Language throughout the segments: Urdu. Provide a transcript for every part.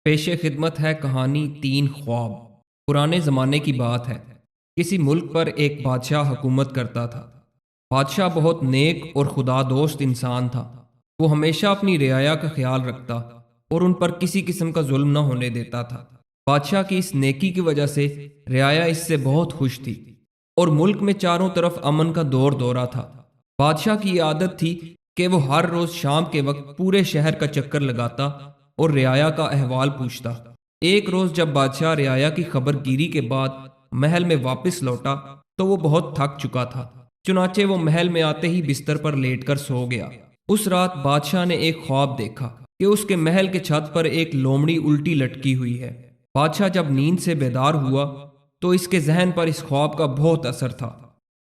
پیش خدمت ہے کہانی تین خواب۔ پرانے زمانے کی بات ہے۔ کسی ملک پر ایک بادشاہ حکومت کرتا تھا۔ بادشاہ بہت نیک اور خدا دوست انسان تھا۔ وہ ہمیشہ اپنی رعایا کا خیال رکھتا اور ان پر کسی قسم کا ظلم نہ ہونے دیتا تھا۔ بادشاہ کی اس نیکی کی وجہ سے رعایا اس سے بہت خوش تھی اور ملک میں چاروں طرف امن کا دور دورہ تھا۔ بادشاہ کی یہ عادت تھی کہ وہ ہر روز شام کے وقت پورے شہر کا چکر لگاتا اور رعایا کا احوال پوچھتا۔ ایک روز جب بادشاہ رعایا کی خبر گیری کے بعد محل میں واپس لوٹا تو وہ بہت تھک چکا تھا، چنانچہ وہ محل میں آتے ہی بستر پر لیٹ کر سو گیا۔ اس رات بادشاہ نے ایک خواب دیکھا کہ اس کے محل کے چھت پر ایک لومڑی الٹی لٹکی ہوئی ہے۔ بادشاہ جب نیند سے بیدار ہوا تو اس کے ذہن پر اس خواب کا بہت اثر تھا،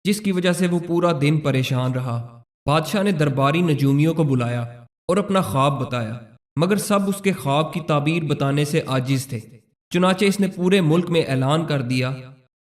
جس کی وجہ سے وہ پورا دن پریشان رہا۔ بادشاہ نے درباری نجومیوں کو بلایا اور اپنا خواب بتایا، مگر سب اس کے خواب کی تعبیر بتانے سے عاجز تھے۔ چنانچہ اس نے پورے ملک میں اعلان کر دیا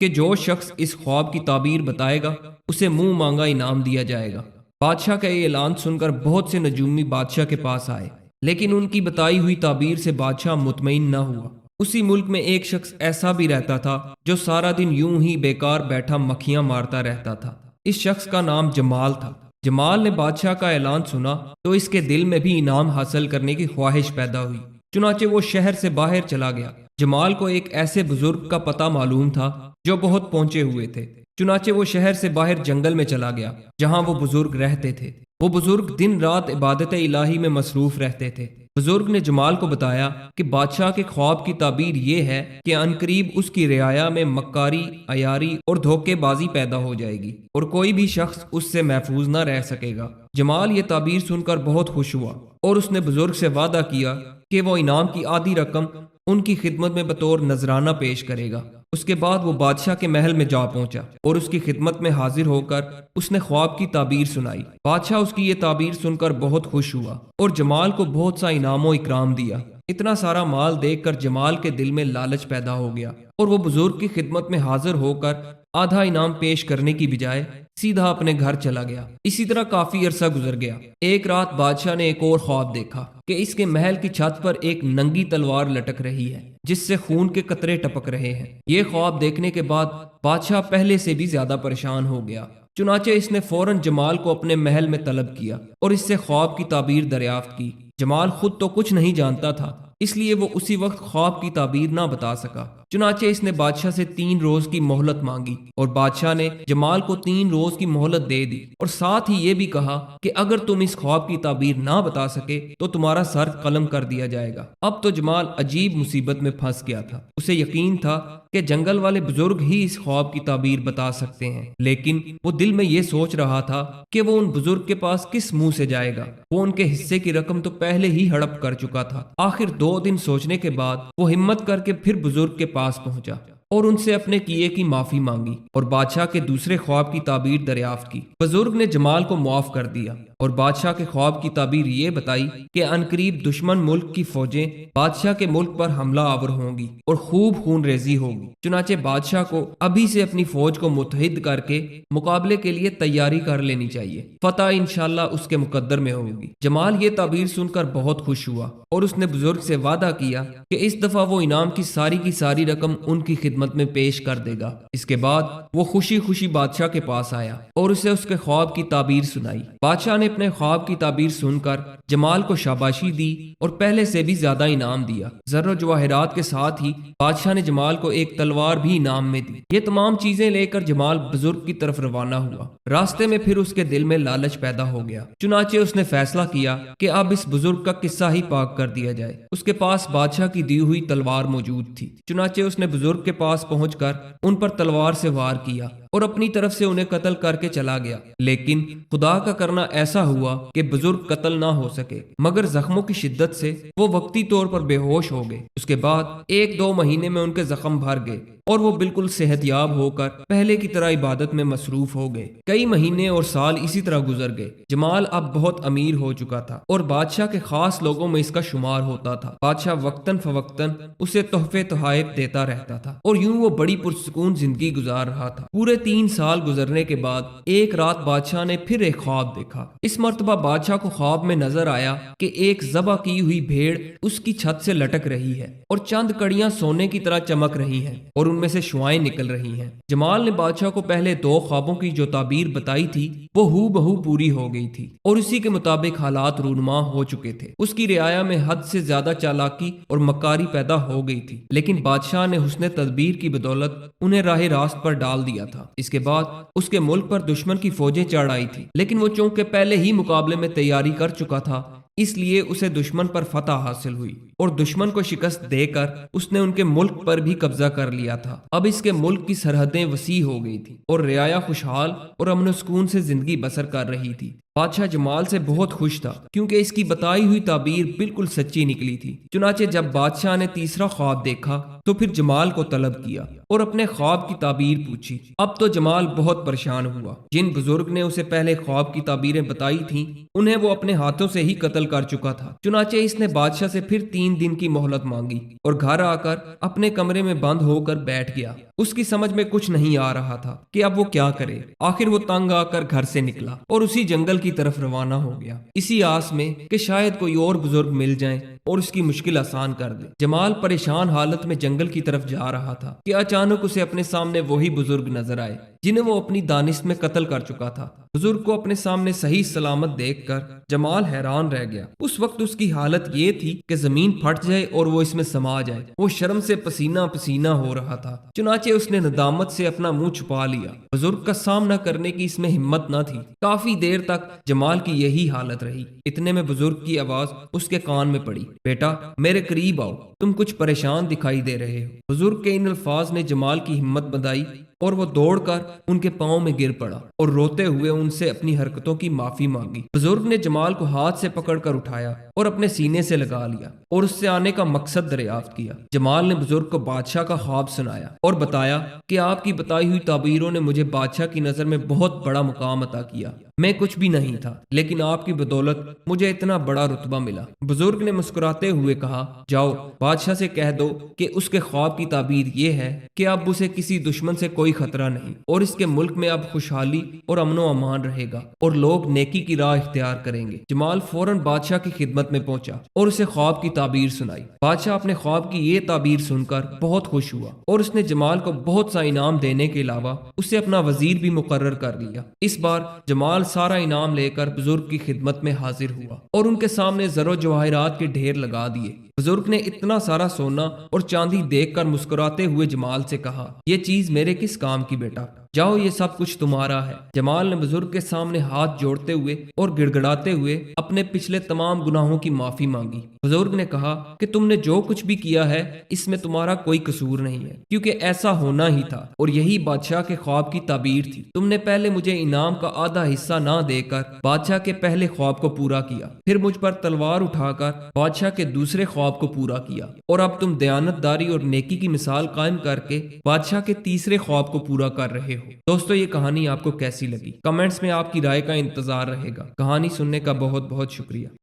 کہ جو شخص اس خواب کی تعبیر بتائے گا اسے منہ مانگا انعام دیا جائے گا۔ بادشاہ کا یہ اعلان سن کر بہت سے نجومی بادشاہ کے پاس آئے، لیکن ان کی بتائی ہوئی تعبیر سے بادشاہ مطمئن نہ ہوا۔ اسی ملک میں ایک شخص ایسا بھی رہتا تھا جو سارا دن یوں ہی بیکار بیٹھا مکھیاں مارتا رہتا تھا۔ اس شخص کا نام جمال تھا۔ جمال نے بادشاہ کا اعلان سنا تو اس کے دل میں بھی انعام حاصل کرنے کی خواہش پیدا ہوئی، چنانچہ وہ شہر سے باہر چلا گیا۔ جمال کو ایک ایسے بزرگ کا پتہ معلوم تھا جو بہت پہنچے ہوئے تھے، چنانچہ وہ شہر سے باہر جنگل میں چلا گیا جہاں وہ بزرگ رہتے تھے۔ وہ بزرگ دن رات عبادت الہی میں مصروف رہتے تھے۔ بزرگ نے جمال کو بتایا کہ بادشاہ کے خواب کی تعبیر یہ ہے کہ عنقریب اس کی رعایا میں مکاری، عیاری اور دھوکے بازی پیدا ہو جائے گی اور کوئی بھی شخص اس سے محفوظ نہ رہ سکے گا۔ جمال یہ تعبیر سن کر بہت خوش ہوا اور اس نے بزرگ سے وعدہ کیا کہ وہ انعام کی آدھی رقم ان کی خدمت میں بطور نذرانہ پیش کرے گا۔ اس کے بعد وہ بادشاہ کے محل میں جا پہنچا اور اس کی خدمت میں حاضر ہو کر اس نے خواب کی تعبیر سنائی۔ بادشاہ اس کی یہ تعبیر سن کر بہت خوش ہوا اور جمال کو بہت سا انعام و اکرام دیا۔ اتنا سارا مال دیکھ کر جمال کے دل میں لالچ پیدا ہو گیا اور وہ بزرگ کی خدمت میں حاضر ہو کر آدھا انعام پیش کرنے کی بجائے سیدھا اپنے گھر چلا گیا۔ اسی طرح کافی عرصہ گزر گیا۔ ایک رات بادشاہ نے ایک اور خواب دیکھا کہ اس کے محل کی چھت پر ایک ننگی تلوار لٹک رہی ہے جس سے خون کے قطرے ٹپک رہے ہیں۔ یہ خواب دیکھنے کے بعد بادشاہ پہلے سے بھی زیادہ پریشان ہو گیا، چنانچہ اس نے فوراً جمال کو اپنے محل میں طلب کیا اور اس سے خواب کی تعبیر دریافت کی۔ جمال خود تو کچھ نہیں جانتا تھا، اس لیے وہ اسی وقت خواب کی تعبیر نہ بتا سکا۔ چنانچہ اس نے بادشاہ سے 3 روز کی مہلت مانگی اور بادشاہ نے جمال کو 3 روز کی مہلت دے دی اور ساتھ ہی یہ بھی کہا کہ اگر تم اس خواب کی تعبیر نہ بتا سکے تو تمہارا سر قلم کر دیا جائے گا۔ اب تو جمال عجیب مصیبت میں پھنس گیا تھا۔ اسے یقین تھا کہ جنگل والے بزرگ ہی اس خواب کی تعبیر بتا سکتے ہیں، لیکن وہ دل میں یہ سوچ رہا تھا کہ وہ ان بزرگ کے پاس کس منہ سے جائے گا۔ وہ ان کے حصے کی رقم تو پہلے ہی ہڑپ کر چکا تھا۔ آخر 2 دن سوچنے کے بعد وہ ہمت کر کے پھر بزرگ کے پاس پہنچا اور ان سے اپنے کیے کی معافی مانگی اور بادشاہ کے دوسرے خواب کی تعبیر دریافت کی۔ بزرگ نے جمال کو معاف کر دیا اور بادشاہ کے خواب کی تعبیر یہ بتائی کہ عنقریب دشمن ملک کی فوجیں بادشاہ کے ملک پر حملہ آور ہوں گی اور خوب خون ریزی ہوگی، چنانچہ بادشاہ کو ابھی سے اپنی فوج کو متحد کر کے مقابلے کے لیے تیاری کر لینی چاہیے۔ فتح انشاءاللہ اس کے مقدر میں ہوگی۔ جمال یہ تعبیر سن کر بہت خوش ہوا اور اس نے بزرگ سے وعدہ کیا کہ اس دفعہ وہ انعام کی ساری رقم ان کی خدمت میں پیش کر دے گا۔ اس کے بعد وہ خوشی خوشی بادشاہ کے پاس آیا اور اسے اس کے خواب کی تعبیر سنائی۔ بادشاہ نے اپنے خواب کی تعبیر سن کر جمال کو شاباشی دی اور پہلے سے بھی زیادہ انعام دیا۔ زر و جواہرات کے ساتھ ہی بادشاہ نے جمال کو ایک تلوار بھی انعام میں دی۔ یہ تمام چیزیں لے کر جمال بزرگ کی طرف روانہ ہوا۔ راستے میں پھر اس کے دل میں لالچ پیدا ہو گیا، چنانچہ اس نے فیصلہ کیا کہ اب اس بزرگ کا قصہ ہی پاک کر دیا جائے۔ اس کے پاس بادشاہ کی دی ہوئی تلوار موجود تھی، چنانچہ اس نے بزرگ کے پاس پہنچ کر ان پر تلوار سے وار کیا اور اپنی طرف سے انہیں قتل کر کے چلا گیا۔ لیکن خدا کا کرنا ایسا ہوا کہ بزرگ قتل نہ ہو سکے، مگر زخموں کی شدت سے وہ وقتی طور پر بے ہوش ہو گئے۔ اس کے بعد 1-2 مہینے میں ان کے زخم بھر گئے اور وہ بالکل صحت یاب ہو کر پہلے کی طرح عبادت میں مصروف ہو گئے۔ کئی مہینے اور سال اسی طرح گزر گئے۔ جمال اب بہت امیر ہو چکا تھا اور بادشاہ کے خاص لوگوں میں اس کا شمار ہوتا تھا۔ بادشاہ وقتاً فوقتاً اسے تحفے تحائف دیتا رہتا تھا اور یوں وہ بڑی پرسکون زندگی گزار رہا تھا۔ پورے 3 سال گزرنے کے بعد ایک رات بادشاہ نے پھر ایک خواب دیکھا۔ اس مرتبہ بادشاہ کو خواب میں نظر آیا کہ ایک ذبح کی ہوئی بھیڑ اس کی چھت سے لٹک رہی ہے اور چند کڑیاں سونے کی طرح چمک رہی ہیں اور ان میں سے شعائیں نکل رہی ہیں۔ جمال نے بادشاہ کو پہلے 2 خوابوں کی جو تعبیر بتائی تھی وہ ہو بہو پوری ہو گئی تھی اور اسی کے مطابق حالات رونما ہو چکے تھے۔ اس کی رعایا میں حد سے زیادہ چالاکی اور مکاری پیدا ہو گئی تھی، لیکن بادشاہ نے حسن تدبیر کی بدولت انہیں راہ راست پر ڈال دیا تھا۔ اس کے بعد اس کے ملک پر دشمن کی فوجیں چڑھ آئی تھی، لیکن وہ چونکہ پہلے ہی مقابلے میں تیاری کر چکا تھا اس لیے اسے دشمن پر فتح حاصل ہوئی اور دشمن کو شکست دے کر اس نے ان کے ملک پر بھی قبضہ کر لیا تھا۔ اب اس کے ملک کی سرحدیں وسیع ہو گئی تھی اور رعایا خوشحال اور امن و سکون سے زندگی بسر کر رہی تھی۔ بادشاہ جمال سے بہت خوش تھا کیونکہ اس کی بتائی ہوئی تعبیر بالکل سچی نکلی تھی۔ چنانچہ جب بادشاہ نے تیسرا خواب دیکھا تو پھر جمال کو طلب کیا اور اپنے خواب کی تعبیر پوچھی۔ اب تو جمال بہت پریشان ہوا۔ جن بزرگ نے اسے پہلے خواب کی تعبیریں بتائی تھیں انہیں وہ اپنے ہاتھوں سے ہی قتل کر چکا تھا۔ چنانچہ اس نے بادشاہ سے پھر 3 دن کی مہلت مانگی اور گھر آ کر اپنے کمرے میں بند ہو کر بیٹھ گیا۔ اس کی سمجھ میں کچھ نہیں آ رہا تھا کہ اب وہ کیا کرے۔ آخر وہ تنگ آ کر گھر سے نکلا اور اسی جنگل کی طرف روانہ ہو گیا، اسی آس میں کہ شاید کوئی اور بزرگ مل جائیں اور اس کی مشکل آسان کر دے۔ جمال پریشان حالت میں جنگل کی طرف جا رہا تھا کہ اچانک اسے اپنے سامنے وہی بزرگ نظر آئے جنہیں وہ اپنی دانش میں قتل کر چکا تھا۔ بزرگ کو اپنے سامنے صحیح سلامت دیکھ کر جمال حیران رہ گیا۔ اس وقت اس کی حالت یہ تھی کہ زمین پھٹ جائے اور وہ اس میں سما جائے۔ وہ شرم سے پسینہ پسینہ ہو رہا تھا، چنانچہ اس نے ندامت سے اپنا منہ چھپا لیا۔ بزرگ کا سامنا کرنے کی اس میں ہمت نہ تھی۔ کافی دیر تک جمال کی یہی حالت رہی۔ اتنے میں بزرگ کی آواز اس کے کان میں پڑی، بیٹا میرے قریب آؤ، تم کچھ پریشان دکھائی دے رہے ہو۔ بزرگ کے ان الفاظ نے جمال کی ہمت بندھائی اور وہ دوڑ کر ان کے پاؤں میں گر پڑا اور روتے ہوئے ان سے اپنی حرکتوں کی معافی مانگی۔ بزرگ نے جمال کو ہاتھ سے پکڑ کر اٹھایا اور اپنے سینے سے لگا لیا اور اس سے آنے کا مقصد دریافت کیا۔ جمال نے بزرگ کو بادشاہ کا خواب سنایا اور بتایا کہ آپ کی بتائی ہوئی تعبیروں نے مجھے بادشاہ کی نظر میں بہت بڑا مقام عطا کیا۔ میں کچھ بھی نہیں تھا، لیکن آپ کی بدولت مجھے اتنا بڑا رتبہ ملا۔ بزرگ نے مسکراتے ہوئے کہا، جاؤ بادشاہ سے کہہ دو کہ اس کے خواب کی تعبیر یہ ہے کہ اب اسے کسی دشمن سے کوئی خطرہ نہیں اور اس کے ملک میں اب خوشحالی اور امن و امان رہے گا اور لوگ نیکی کی راہ اختیار کریں گے۔ جمال فوراً بادشاہ کی خدمت میں پہنچا اور اسے خواب کی تعبیر سنائی۔ بادشاہ اپنے خواب کی یہ تعبیر سن کر بہت خوش ہوا اور اس نے جمال کو بہت سا انعام دینے کے علاوہ اسے اپنا وزیر بھی مقرر کر لیا۔ اس بار جمال سارا انعام لے کر بزرگ کی خدمت میں حاضر ہوا اور ان کے سامنے زر و جواہرات کے ڈھیر لگا دیے۔ بزرگ نے اتنا سارا سونا اور چاندی دیکھ کر مسکراتے ہوئے جمال سے کہا، یہ چیز میرے کس کام کی بیٹا، جاؤ یہ سب کچھ تمہارا ہے۔ جمال نے بزرگ کے سامنے ہاتھ جوڑتے ہوئے اور گڑ گڑاتے ہوئے اپنے پچھلے تمام گناہوں کی معافی مانگی۔ بزرگ نے کہا کہ تم نے جو کچھ بھی کیا ہے اس میں تمہارا کوئی قصور نہیں ہے، کیونکہ ایسا ہونا ہی تھا اور یہی بادشاہ کے خواب کی تعبیر تھی۔ تم نے پہلے مجھے انعام کا آدھا حصہ نہ دے کر بادشاہ کے پہلے خواب کو پورا کیا، پھر مجھ پر تلوار اٹھا کر بادشاہ کے دوسرے خواب کو پورا کیا، اور اب تم دیانت داری اور نیکی کی مثال قائم کر کے بادشاہ کے تیسرے خواب کو پورا کر رہے ہو۔ دوستو یہ کہانی آپ کو کیسی لگی؟ کمنٹس میں آپ کی رائے کا انتظار رہے گا۔ کہانی سننے کا بہت بہت شکریہ۔